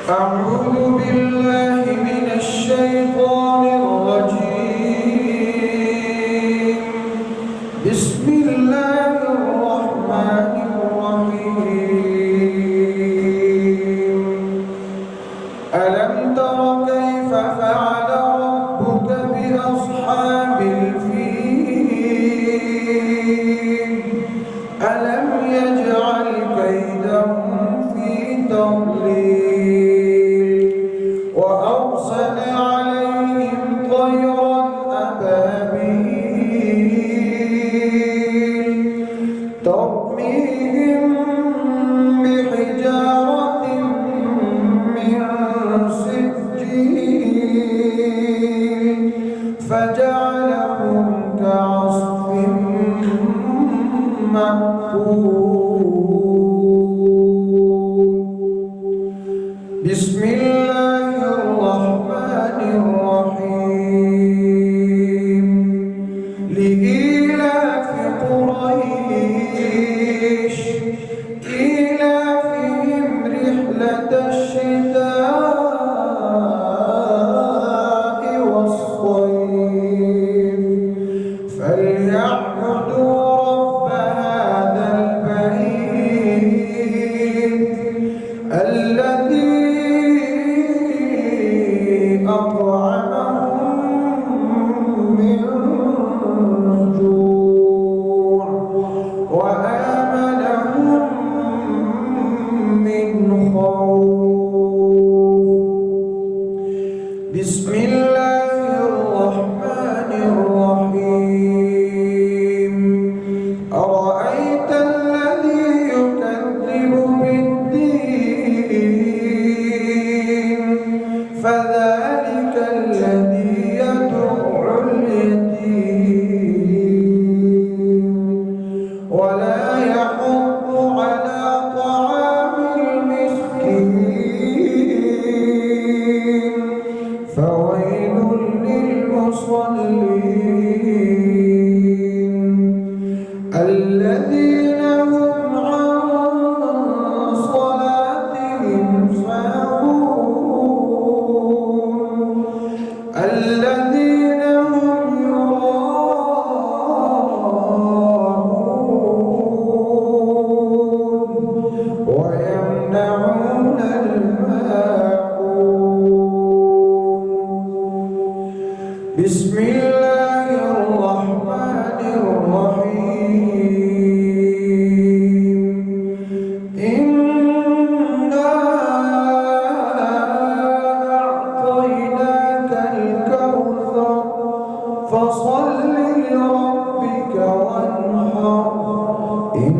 أعوذ بالله من الشيطان الرجيم. بسم الله الرحمن الرحيم. ألم تر كيف فعل ربك بأصحاب الفيل؟ ألم يجعل كيدهم في تضليل وأرسل عليهم طيرا أبابيل ترميهم بحجارة من سجيل فجعلهم كعصف مأكول. بسم الله الرحمن الرحيم. لإيلاف قريش إيلافهم رحلة الشتاء والصيف فليعبدوا رب هذا البيت الذي أطعمهم من جوع وآمنهم من خوف. بسم الله الرحمن الرحيم. أرأيت الذي يكذب بالدين فذلك الذي يدع اليتيم ولا يحض على طعام المسكين فويل للمصلين الذين هم عن صلاتهم ساهون الذين هم يراءون ويمنعون الماعون. بسم الله الرحمن الرحيم. إنا أعطيناك الكوثر فصل لربك وانحر إن